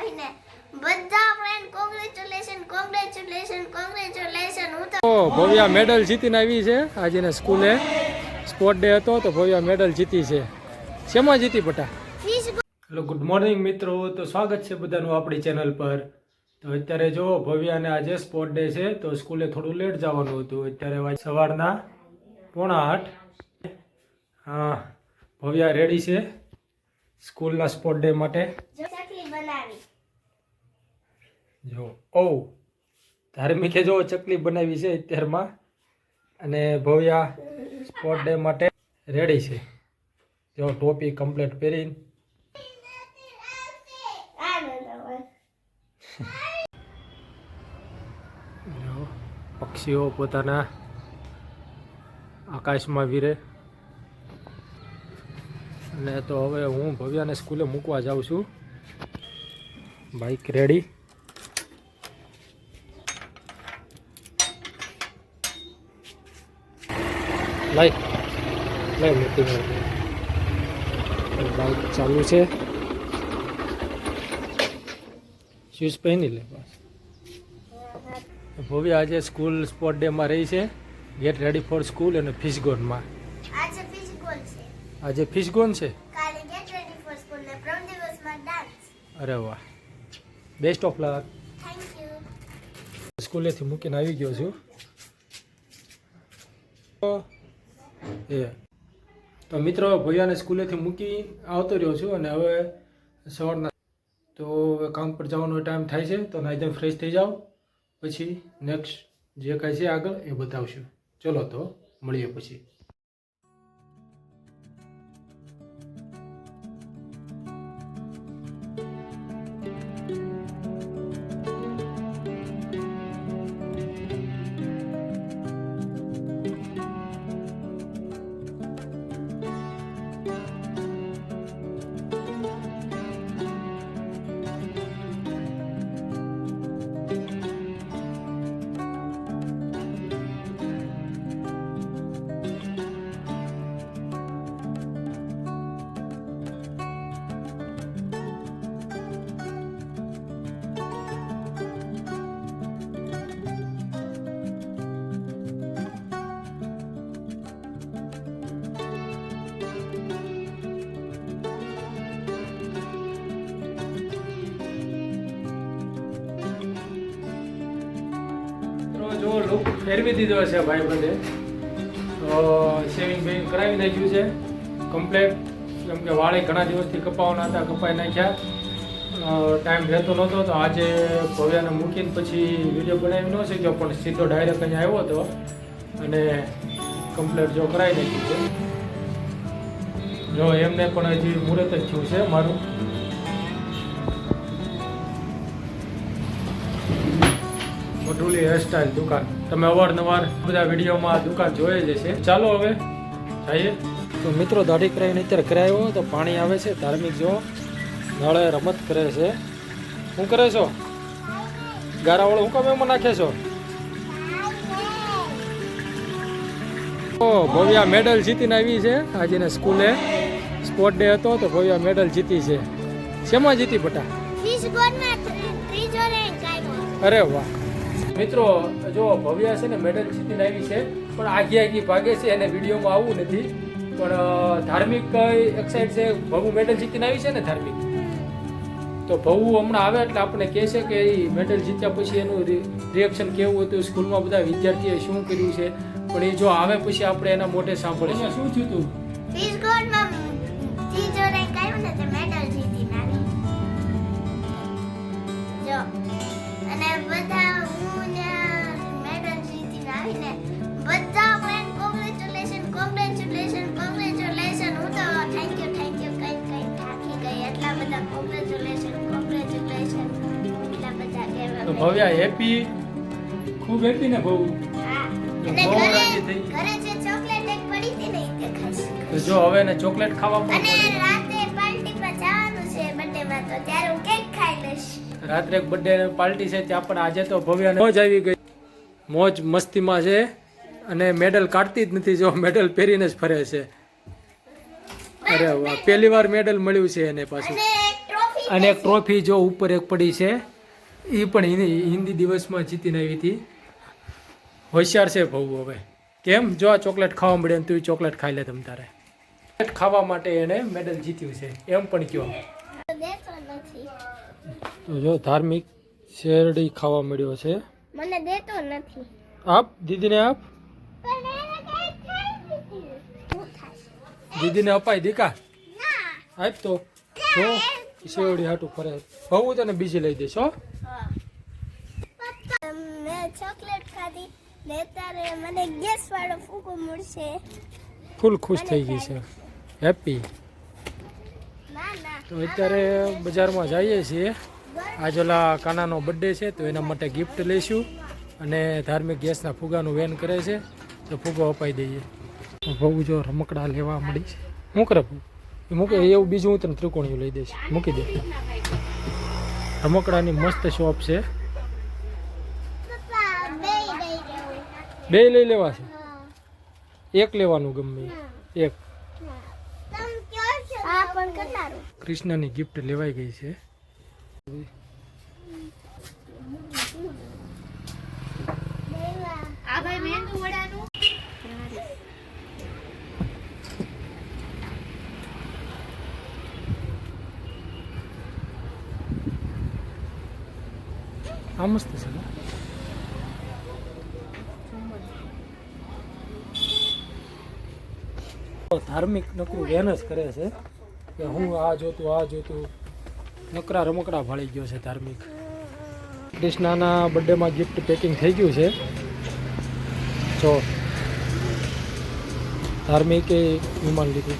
આવીને બધા friend congratulation હું તો ભવ્યા મેડલ જીતીને આવી છે આજે સ્કૂલે સ્પોર્ટ ડે હતો તો ભવ્યા મેડલ જીતી છે. શેમાં જીતી બટા? હેલો ગુડ મોર્નિંગ મિત્રો, તો સ્વાગત છે બધાનું આપણી ચેનલ પર. તો અત્યારે જો ભવ્યાને આજે સ્પોર્ટ ડે છે તો સ્કૂલે થોડું લેટ જવાનું હતું. અત્યારે સવારના 7:45. હા, ભવ્યા રેડી છે સ્કૂલના સ્પોર્ટ ડે માટે. ચકલી બનાવી જો ધાર્મિકે જો ચકલી બનાવી છે અત્યારમાં, અને ભવ્યા સ્પોર્ટ ડે માટે રેડી છે. જો ટોપી કમ્પ્લીટ પહેરીને પક્ષીઓ પોતાના આકાશમાં વિરે. અને તો હવે હું ભવ્યાને સ્કૂલે મૂકવા જાઉં છું. Bike ready. લઈ મૂકી બાઇક ચાલુ છે. શૂઝ પહેરી લે બસ. ભવ્યા આજે સ્કૂલ સ્પોર્ટ ડેમાં રહી છે. ગેટ રેડી ફોર સ્કૂલ અને ફિશગોનમાં. આજે ફિશ ગોલ છે, આજે ફિશગોન છે. કાલે ગેટ રેડી ફોર સ્કૂલ ને પ્રથમ દિવસમાં ડાન્સ. અરે વાહ, best of luck. Thank you. સ્કૂલેથી મૂકીને આવી ગયો છું. તો મિત્રો ભૈયાને સ્કૂલેથી મૂકી આવતો રહ્યો છું અને હવે સવારના તો કામ પર જવાનો ટાઈમ થાય છે. તો નાઈ ફ્રેશ થઈ જાઓ, પછી નેક્સ્ટ જે કાંઈ છે આગળ એ બતાવશું. ચલો તો મળીએ પછી. જો લુક ફેરવી દીધો છે ભાઈ બંને. તો શેવિંગ બેવિંગ કરાવી નાખ્યું છે કમ્પ્લેટ. કેમ કે વાળે ઘણા દિવસથી કપાવવાના હતા, કપાઈ નાખ્યા. ટાઈમ રહેતો નહોતો તો આજે ભવ્યાને મૂકીને પછી વિડીયો બનાવી ન શક્યો, પણ સીધો ડાયરેક્ટ અહીંયા આવ્યો હતો અને કમ્પ્લેટ જો કરાવી નાખ્યું છે. જો એમને પણ હજી મુહૂર્ત જ થયું છે મારું. મઢુલી હેરસ્ટાઇલ દુકાન, તમે અવારનવાર બધા વિડીયોમાં દુકાન જોઈ જ છે. ચાલો હવે જઈએ. તો મિત્રો દાઢી કરાવીને અત્યારે કરાવ્યો તો પાણી આવે છે. ધાર્મિક જો નાળે રમત કરે છે. શું કરે છો? ગારાવાળો હું કામ એમાં નાખે છો? ભવ્યા મેડલ જીતીને આવી છે આજે સ્કૂલે સ્પોર્ટ ડે હતો તો ભવ્યા મેડલ જીતી છે. શેમાં જીતી બટા? ફિશ ગોલમાં ત્રીજો રેન્ક આવ્યો. અરે વાહ મિત્રો, જો ભવ્યા છે ને મેડલ જીતીને આવી છે, પણ આગી ભાગે છે એને વિડીયોમાં આવવું નથી. પણ ધાર્મિક એક સાઈડ છે, ભવું મેડલ જીતીને આવી છે ને ધાર્મિક. તો ભવું હમણાં આવે એટલે આપણને કહે છે કે એ મેડલ જીત્યા પછી એનું રિએક્શન કેવું હતું, સ્કૂલમાં બધા વિદ્યાર્થીઓએ શું કર્યું છે. પણ એ જો આવે પછી આપણે એના મોઢે સાંભળીએ શું થયું હતું. ફિશ ગોલમાં ત્રીજો રેન્ક આવ્યો ને તે મેડલ જીતીને આવી. જો અને બધા હું ને મેડલ જીતીને આવીને બધા ફ્રેન્ડ કોંગ્રેચ્યુલેશન હું તો થેન્ક યુ કઈ થાકી ગઈ. એટલા બધા કોંગ્રેચ્યુલેશન એટલા બધા કહેવા. તો ભવ્યા હેપી, ખૂબ હેપી ને બહુ. હા, અને ઘરે જે ચોકલેટ એક પડી હતી ને તે ખાઈશ. જો હવે એને ચોકલેટ ખાવા અને રાતે પાર્ટી પર જવાનું છે બર્થડે માં, તો ત્યારે હું કેક ખાઈ લઈશ. રાત્રે એક બર્થડે પાર્ટી છે ત્યાં પણ આજે તો ભવ્યાને મોજ આવી ગઈ. મોજ મસ્તીમાં છે અને મેડલ કાઢતી જ નથી. જો મેડલ પહેરીને જ ફરે છે. અરે વાહ, પહેલી વાર મેડલ મળ્યું છે એને પાછું. અને ટ્રોફી અને એક ટ્રોફી જો ઉપર એક પડી છે એ પણ હિન્દી દિવસમાં જીતીને આવી હતી. હોશિયાર છે બહુ. હવે કેમ જો આ ચોકલેટ ખાવા મળે ને તું ચોકલેટ ખાઈ લે તમ તારે. ચોકલેટ ખાવા માટે એને મેડલ જીત્યું છે એમ પણ કયો. દેતો નથી. તો જો ધાર્મિક શેરડી ખાવા મળ્યો છે. મને દેતો નથી. આપ દીદીને આપ. પણ એને કઈ ખાઈ દીધી. શું થાય? દીદીને અપાય દીકા ના. આપ તો જો શેરડી હાટું ફરે. હું તને બીજી લઈ દઈશ હો. પપ્પા મેં ચોકલેટ ખાધી ને તારે મને ગેસ વાળો ફૂકો મળશે. ફૂલ ખુશ થઈ ગઈ છે. હેપી. ના ના. તો અત્યારે બજારમાં જઈએ છીએ. આજ ઓલા કાનાનો બર્થડે છે તો એના માટે ગિફ્ટ લઈશું અને ધાર્મિક ગેસના ફુગાનું વેન કરે છે તો ફુગો અપાઈ દઈએ. બહુ જો રમકડા લેવા મળી છે. શું કરે એ મૂકે એવું બીજું હું તને ત્રિકોણીયું લઈ દઈશ. મૂકી દે. રમકડાની મસ્ત શોપ છે. પપ્પા બે લઈ લેવું. બે લઈ લેવા છે. એક લેવાનું ગમે એક. તમ ક્યાં છો? આ પણ કતારું. કૃષ્ણની ગિફ્ટ લેવાઈ ગઈ છે. આ ભાઈ મેંદુ વડાનું આ મસ્ત છે. ધાર્મિક નકરું વેન જ કરે છે કે હું આ જોતું નકરા રમકડા ભાળી ગયો છે ધાર્મિક. કૃષ્ણાના બર્થડેમાં ગિફ્ટ પેકિંગ થઈ ગયું છે. જો ધાર્મિકે વિમાન લીધું.